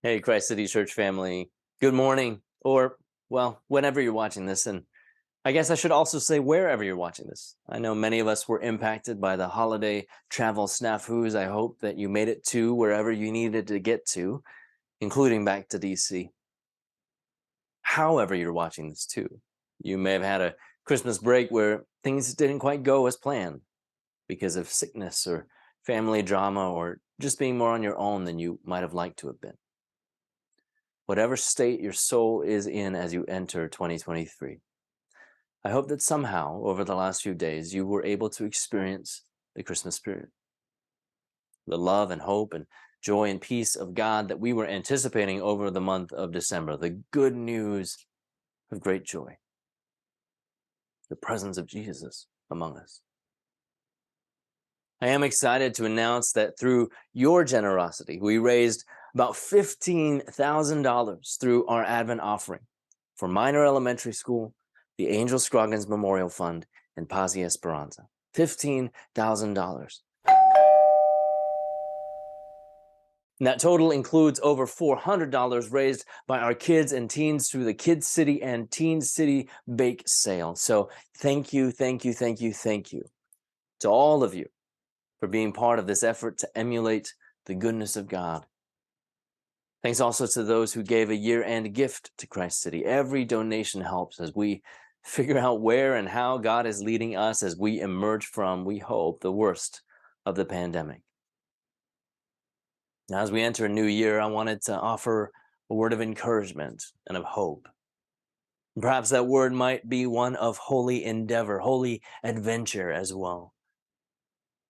Hey, Christ City Church family. Good morning, or, well, whenever you're watching this. And I guess I should also say wherever you're watching this. I know many of us were impacted by the holiday travel snafus. I hope that you made it to wherever you needed to get to, including back to DC. However, you're watching this too. You may have had a Christmas break where things didn't quite go as planned because of sickness or family drama or just being more on your own than you might have liked to have been. Whatever state your soul is in as you enter 2023. I hope that somehow over the last few days you were able to experience the Christmas spirit, the love and hope and joy and peace of God that we were anticipating over the month of December, the good news of great joy, the presence of Jesus among us. I am excited to announce that through your generosity, we raised about $15,000 through our Advent offering for Minor Elementary School, the Angel Scroggins Memorial Fund, and Paz y Esperanza. $15,000. And that total includes over $400 raised by our kids and teens through the Kids City and Teen City Bake Sale. So thank you, thank you, thank you, thank you to all of you for being part of this effort to emulate the goodness of God. Thanks also to those who gave a year-end gift to Christ City. Every donation helps as we figure out where and how God is leading us as we emerge from, we hope, the worst of the pandemic. Now, as we enter a new year, I wanted to offer a word of encouragement and of hope. Perhaps that word might be one of holy endeavor, holy adventure as well.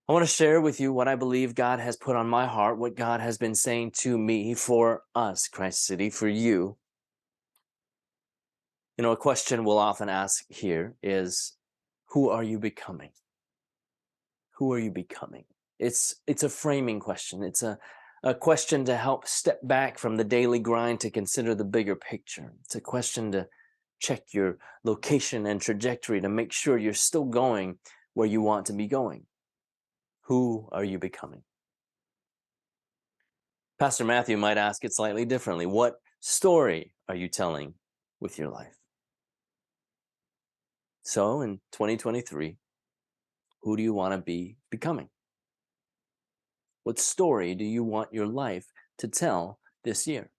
I want to share with you what I believe God has put on my heart, what God has been saying to me for us, Christ City, for you. You know, a question we'll often ask here is, who are you becoming? Who are you becoming? It's a framing question. It's a question to help step back from the daily grind to consider the bigger picture. It's a question to check your location and trajectory to make sure you're still going where you want to be going. Who are you becoming? Pastor Matthew might ask it slightly differently. What story are you telling with your life? So in 2023, who do you want to be becoming? What story do you want your life to tell this year?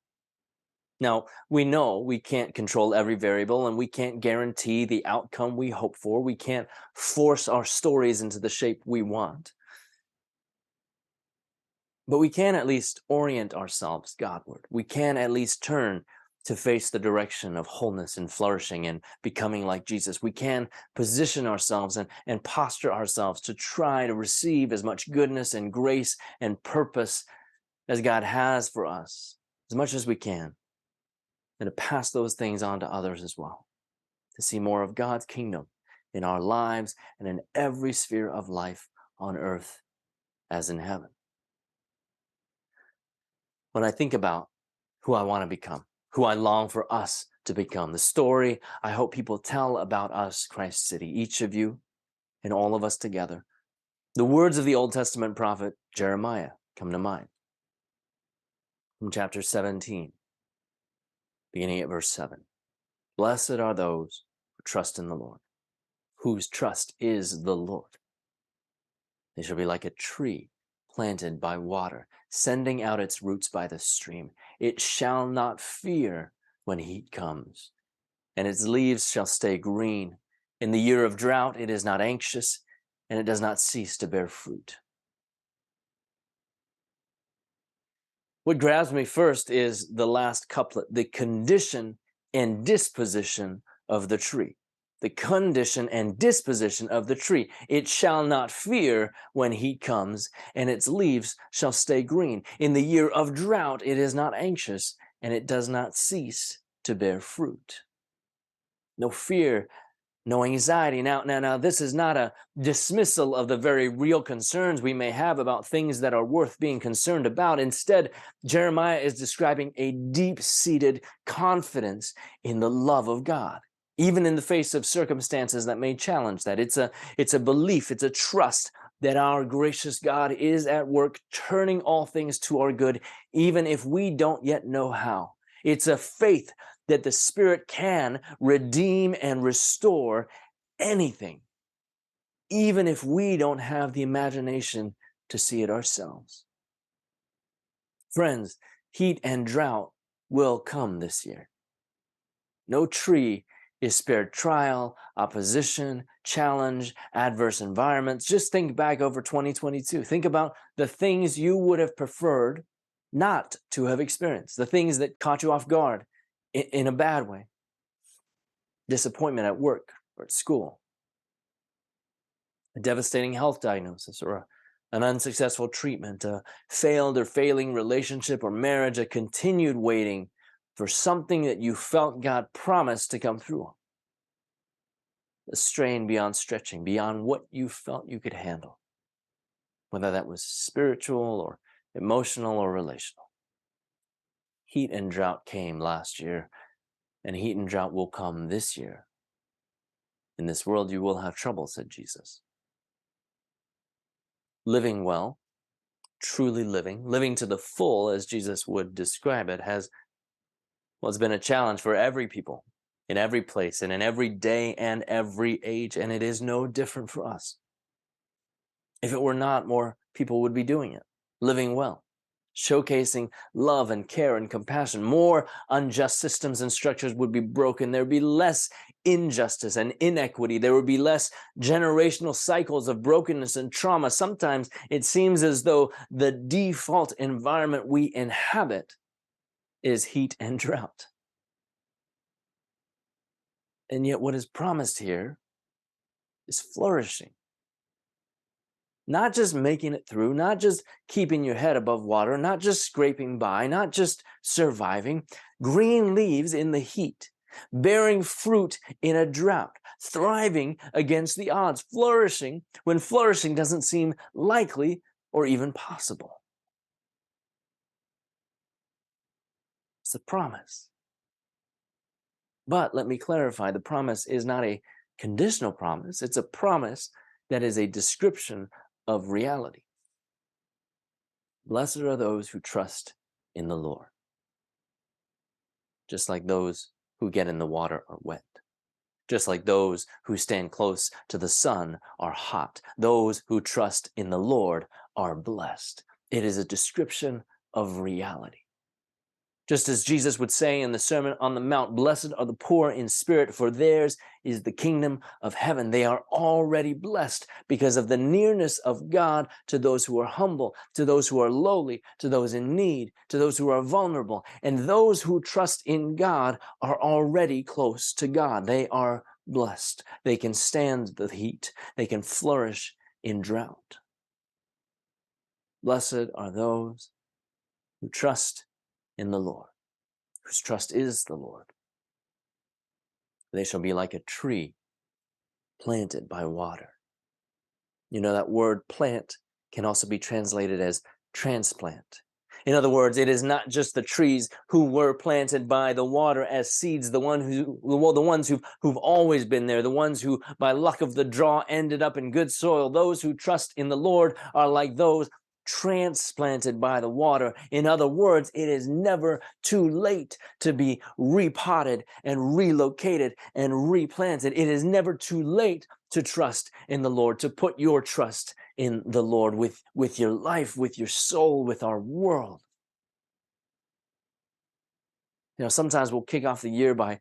Now, we know we can't control every variable and we can't guarantee the outcome we hope for. We can't force our stories into the shape we want. But we can at least orient ourselves Godward. We can at least turn to face the direction of wholeness and flourishing and becoming like Jesus. We can position ourselves and posture ourselves to try to receive as much goodness and grace and purpose as God has for us, as much as we can, and to pass those things on to others as well, to see more of God's kingdom in our lives and in every sphere of life on earth as in heaven. When I think about who I want to become, who I long for us to become, the story I hope people tell about us, Christ City, each of you and all of us together, the words of the Old Testament prophet Jeremiah come to mind. From chapter 17, beginning at verse 7. Blessed are those who trust in the Lord, whose trust is the Lord. They shall be like a tree planted by water, sending out its roots by the stream. It shall not fear when heat comes, and its leaves shall stay green. In the year of drought, it is not anxious, and it does not cease to bear fruit. What grabs me first is the last couplet, the condition and disposition of the tree. The condition and disposition of the tree. It shall not fear when heat comes, and its leaves shall stay green. In the year of drought, it is not anxious, and it does not cease to bear fruit. No fear, no anxiety. Now, this is not a dismissal of the very real concerns we may have about things that are worth being concerned about. Instead, Jeremiah is describing a deep-seated confidence in the love of God, even in the face of circumstances that may challenge that. It's a belief, it's a trust that our gracious God is at work turning all things to our good, even if we don't yet know how. It's a faith that the Spirit can redeem and restore anything, even if we don't have the imagination to see it ourselves. Friends, heat and drought will come this year. No tree is spared trial, opposition, challenge, adverse environments. Just think back over 2022. Think about the things you would have preferred not to have experienced, the things that caught you off guard in a bad way. Disappointment at work or at school, a devastating health diagnosis or an unsuccessful treatment, a failed or failing relationship or marriage, a continued waiting for something that you felt God promised to come through. A strain beyond stretching, beyond what you felt you could handle, whether that was spiritual or emotional or relational. Heat and drought came last year, and heat and drought will come this year. In this world you will have trouble, said Jesus. Living well, truly living to the full, as Jesus would describe it, has been a challenge for every people, in every place, and in every day and every age, and it is no different for us. If it were not, more people would be doing it, living well, showcasing love and care and compassion. More unjust systems and structures would be broken. There would be less injustice and inequity. There would be less generational cycles of brokenness and trauma. Sometimes it seems as though the default environment we inhabit is heat and drought. And yet what is promised here is flourishing. Not just making it through, not just keeping your head above water, not just scraping by, not just surviving. Green leaves in the heat, bearing fruit in a drought, thriving against the odds, flourishing when flourishing doesn't seem likely or even possible. It's a promise. But let me clarify, the promise is not a conditional promise. It's a promise that is a description of reality. Blessed are those who trust in the Lord. Just like those who get in the water are wet. Just like those who stand close to the sun are hot. Those who trust in the Lord are blessed. It is a description of reality. Just as Jesus would say in the Sermon on the Mount, blessed are the poor in spirit, for theirs is the kingdom of heaven. They are already blessed because of the nearness of God to those who are humble, to those who are lowly, to those in need, to those who are vulnerable. And those who trust in God are already close to God. They are blessed. They can stand the heat. They can flourish in drought. Blessed are those who trust in the Lord, whose trust is the Lord. They shall be like a tree planted by water. You know, that word plant can also be translated as transplant. In other words, it is not just the trees who were planted by the water as seeds, the ones who've always been there, the ones who by luck of the draw ended up in good soil. Those who trust in the Lord are like those transplanted by the water. In other words, it is never too late to be repotted and relocated and replanted. It is never too late to trust in the Lord, to put your trust in the Lord with your life, with your soul, with our world. You know, sometimes we'll kick off the year by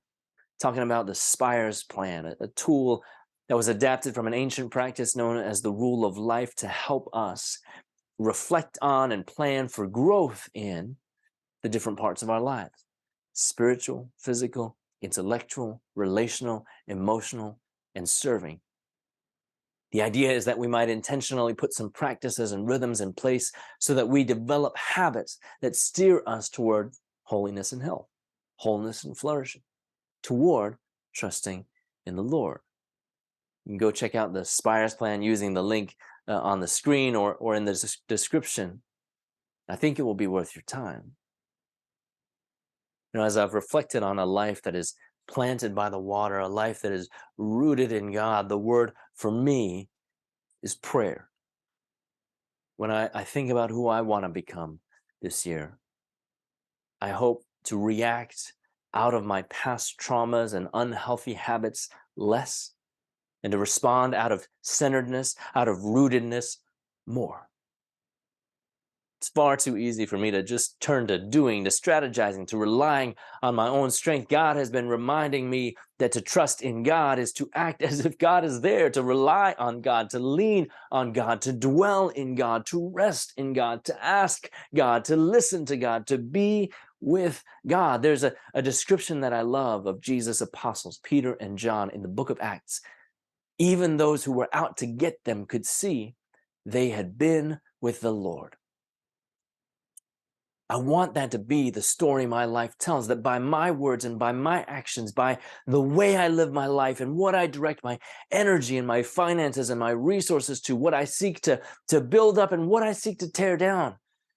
talking about the SPIRES Plan, a tool that was adapted from an ancient practice known as the rule of life to help us reflect on and plan for growth in the different parts of our lives: spiritual, physical, intellectual, relational, emotional, and serving. The idea is that we might intentionally put some practices and rhythms in place so that we develop habits that steer us toward holiness and health, wholeness and flourishing, toward trusting in the Lord. You can go check out the SPIRES Plan using the link on the screen or in the description. I think it will be worth your time. You know, as I've reflected on a life that is planted by the water, a life that is rooted in God, the word for me is prayer. when I think about who I want to become this year, I hope to react out of my past traumas and unhealthy habits less, and to respond out of centeredness, out of rootedness more. It's far too easy for me to just turn to doing, to strategizing, to relying on my own strength. God has been reminding me that to trust in God is to act as if God is there, to rely on God, to lean on God, to dwell in God, to rest in God, to ask God, to listen to God, to be with God. There's a description that I love of Jesus' apostles, Peter and John, in the book of Acts. Even those who were out to get them could see they had been with the Lord. I want that to be the story my life tells, that by my words and by my actions, by the way I live my life and what I direct my energy and my finances and my resources to, what I seek to build up and what I seek to tear down,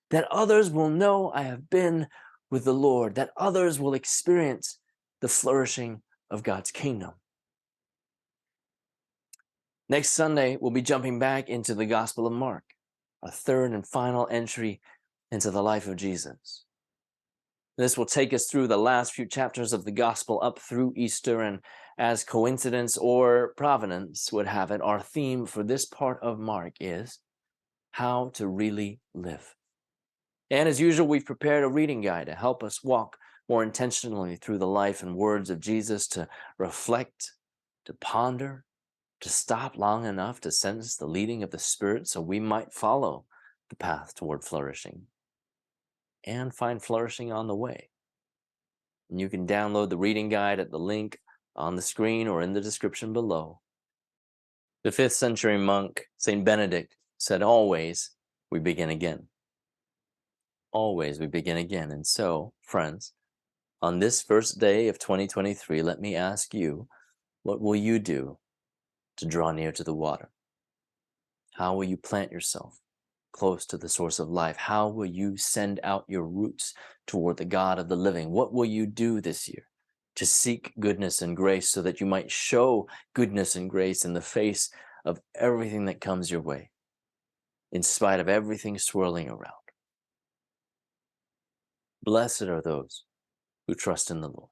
that others will know I have been with the Lord, that others will experience the flourishing of God's kingdom. Next Sunday, we'll be jumping back into the Gospel of Mark, a third and final entry into the life of Jesus. This will take us through the last few chapters of the Gospel up through Easter, and as coincidence or providence would have it, our theme for this part of Mark is how to really live. And as usual, we've prepared a reading guide to help us walk more intentionally through the life and words of Jesus, to reflect, to ponder, to stop long enough to sense the leading of the Spirit so we might follow the path toward flourishing and find flourishing on the way. And you can download the reading guide at the link on the screen or in the description below. The 5th century monk, St. Benedict, said, "Always we begin again." Always we begin again. And so, friends, on this first day of 2023, let me ask you, what will you do to draw near to the water? How will you plant yourself close to the source of life? How will you send out your roots toward the God of the living? What will you do this year to seek goodness and grace so that you might show goodness and grace in the face of everything that comes your way, in spite of everything swirling around? Blessed are those who trust in the Lord,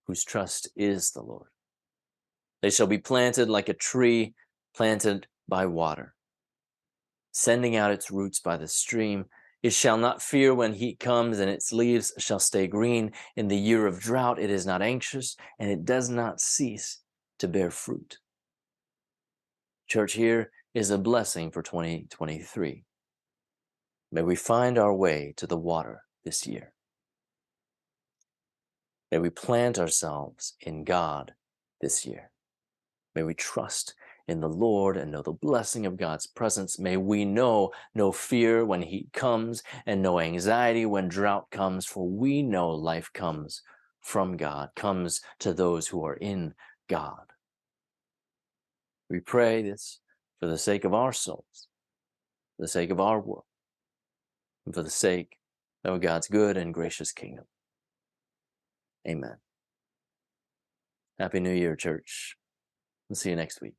whose trust is the Lord. They shall be planted like a tree planted by water, sending out its roots by the stream. It shall not fear when heat comes, and its leaves shall stay green. In the year of drought, it is not anxious, and it does not cease to bear fruit. Church, here is a blessing for 2023. May we find our way to the water this year. May we plant ourselves in God this year. May we trust in the Lord and know the blessing of God's presence. May we know no fear when heat comes and no anxiety when drought comes, for we know life comes from God, comes to those who are in God. We pray this for the sake of our souls, for the sake of our world, and for the sake of God's good and gracious kingdom. Amen. Happy New Year, church. We'll see you next week.